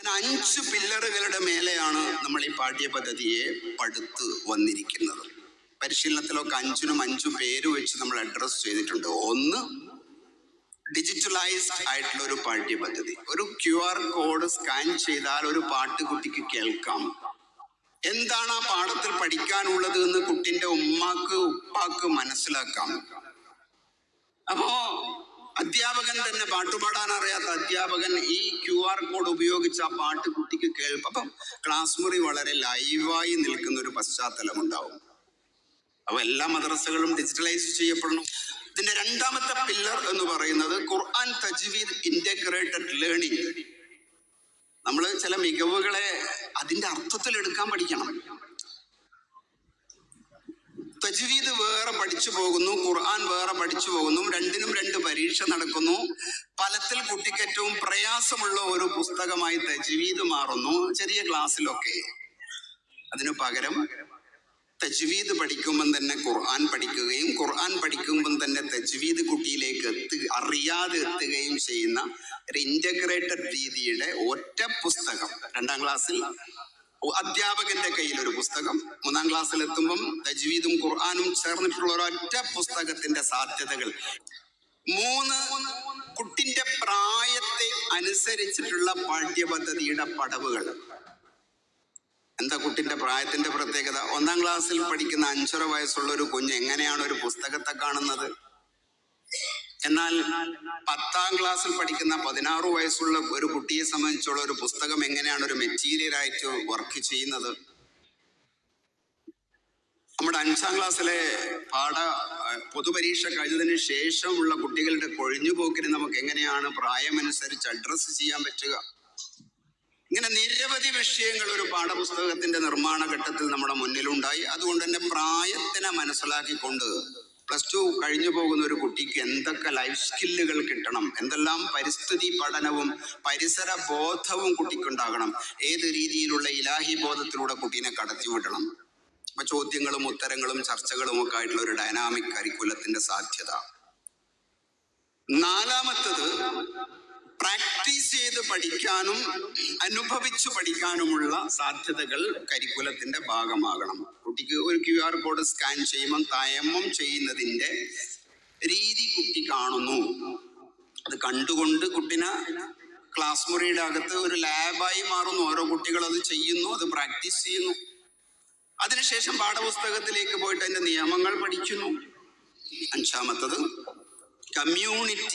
5 പില്ലറുകളുടെ മേലെയാണ് നമ്മൾ ഈ പാഠ്യപദ്ധതിയെ പടുത്ത് വന്നിരിക്കുന്നത്. പരിശീലനത്തിലൊക്കെ 5-നും 5 പേര് വെച്ച് നമ്മൾ അഡ്രസ് ചെയ്തിട്ടുണ്ട്. ഒന്ന്, ഡിജിറ്റലൈസ്ഡ് ആയിട്ടുള്ള ഒരു പാഠ്യപദ്ധതി. ഒരു QR കോഡ് സ്കാൻ ചെയ്താൽ ഒരു പാട്ട് കുട്ടിക്ക് കേൾക്കാം. എന്താണ് ആ പാഠത്തിൽ പഠിക്കാനുള്ളത് എന്ന് കുട്ടിന്റെ ഉമ്മാക്ക് ഉപ്പാക്ക് മനസ്സിലാക്കാം. അപ്പോ അധ്യാപകൻ തന്നെ, പാട്ടുപാടാൻ അറിയാത്ത അധ്യാപകൻ ഈ QR കോഡ് ഉപയോഗിച്ച് ആ പാട്ട് കുട്ടിക്ക് കേൾക്കും. അപ്പം ക്ലാസ് മുറി വളരെ ലൈവായി നിൽക്കുന്ന ഒരു പശ്ചാത്തലം ഉണ്ടാവും. അപ്പൊ എല്ലാ മദ്രസകളും ഡിജിറ്റലൈസ് ചെയ്യപ്പെടണം. ഇതിന്റെ 2ാമത്തെ പില്ലർ എന്ന് പറയുന്നത് ഖുർആൻ തജ്വീദ് ഇന്റഗ്രേറ്റഡ് ലേണിംഗ്. നമ്മൾ ചില മികവുകളെ അതിന്റെ അർത്ഥത്തിൽ എടുക്കാൻ പഠിക്കണം. തജ്വീദ് വേറെ പഠിച്ചു പോകുന്നു, ഖുർആൻ വേറെ പഠിച്ചു പോകുന്നു. 2നും 2 പരീക്ഷ നടക്കുന്നു. ഫലത്തിൽ കുട്ടിക്ക് ഏറ്റവും പ്രയാസമുള്ള ഒരു പുസ്തകമായി തജ്വീദ് മാറുന്നു ചെറിയ ക്ലാസ്സിലൊക്കെ. അതിനു പകരം തജ്വീദ് പഠിക്കുമ്പം തന്നെ ഖുർആൻ പഠിക്കുകയും ഖുർആൻ പഠിക്കുമ്പം തന്നെ തജ്വീദ് കുട്ടിയിലേക്ക് അറിയാതെ എത്തുകയും ചെയ്യുന്ന ഒരു ഇന്റഗ്രേറ്റഡ് രീതിയുടെ ഒറ്റ പുസ്തകം. 2ാം ക്ലാസ്സിൽ അധ്യാപകന്റെ കയ്യിൽ ഒരു പുസ്തകം, 3ാം ക്ലാസ്സിൽ എത്തുമ്പം തജ്വീദും ഖുർആനും ചേർന്നിട്ടുള്ള ഒരൊറ്റ പുസ്തകത്തിന്റെ സാധ്യതകൾ. 3, കുട്ടിന്റെ പ്രായത്തെ അനുസരിച്ചിട്ടുള്ള പാഠ്യപദ്ധതിയുടെ പടവുകൾ. എന്താ കുട്ടിന്റെ പ്രായത്തിന്റെ പ്രത്യേകത? 1ാം ക്ലാസ്സിൽ പഠിക്കുന്ന 5.5 വയസ്സുള്ള ഒരു കുഞ്ഞ് എങ്ങനെയാണ് ഒരു പുസ്തകത്തെ കാണുന്നത്? എന്നാൽ 10ാം ക്ലാസ്സിൽ പഠിക്കുന്ന 16 വയസ്സുള്ള ഒരു കുട്ടിയെ സംബന്ധിച്ചുള്ള ഒരു പുസ്തകം എങ്ങനെയാണ് ഒരു മെറ്റീരിയൽ ആയിട്ട് വർക്ക് ചെയ്യുന്നത്? നമ്മുടെ 5ാം ക്ലാസ്സിലെ പൊതുപരീക്ഷ കഴിഞ്ഞതിന് ശേഷമുള്ള കുട്ടികളുടെ കൊഴിഞ്ഞുപോക്കിന് നമുക്ക് എങ്ങനെയാണ് പ്രായമനുസരിച്ച് അഡ്രസ്സ് ചെയ്യാൻ പറ്റുക? ഇങ്ങനെ നിരവധി വിഷയങ്ങൾ ഒരു പാഠപുസ്തകത്തിന്റെ നിർമ്മാണ ഘട്ടത്തിൽ നമ്മുടെ മുന്നിലുണ്ടായി. അതുകൊണ്ട് തന്നെ പ്രായത്തിനെ മനസ്സിലാക്കിക്കൊണ്ട് +2 കഴിഞ്ഞു പോകുന്ന ഒരു കുട്ടിക്ക് എന്തൊക്കെ ലൈഫ് സ്കില്ലുകൾ കിട്ടണം, എന്തെല്ലാം പരിസ്ഥിതി പഠനവും പരിസര ബോധവും കുട്ടിക്കുണ്ടാകണം, ഏത് രീതിയിലുള്ള ഇലാഹി ബോധത്തിലൂടെ കുട്ടീനെ കടത്തിവിടണം. അപ്പൊ ചോദ്യങ്ങളും ഉത്തരങ്ങളും ചർച്ചകളും ഒക്കെ ആയിട്ടുള്ള ഒരു ഡൈനാമിക് കരിക്കുലത്തിന്റെ സാധ്യത. 4ാമത്തത് പ്രാക്ടീസ് ചെയ്ത് പഠിക്കാനും അനുഭവിച്ചു പഠിക്കാനുമുള്ള സാധ്യതകൾ കരിക്കുലത്തിന്റെ ഭാഗമാകണം. കുട്ടിക്ക് ഒരു QR കോഡ് സ്കാൻ ചെയ്യുമ്പോൾ തയമ്മം ചെയ്യുന്നതിന്റെ രീതി കുട്ടി കാണുന്നു. അത് കണ്ടുകൊണ്ട് കുട്ടിനെ ക്ലാസ് മുറിയുടെ അകത്ത് ഒരു ലാബായി മാറുന്നു. ഓരോ കുട്ടികൾ അത് ചെയ്യുന്നു, അത് പ്രാക്ടീസ് ചെയ്യുന്നു. അതിനുശേഷം പാഠപുസ്തകത്തിലേക്ക് പോയിട്ട് അതിന്റെ നിയമങ്ങൾ പഠിക്കുന്നു. 5ാമത്തത് കമ്മ്യൂണിറ്റി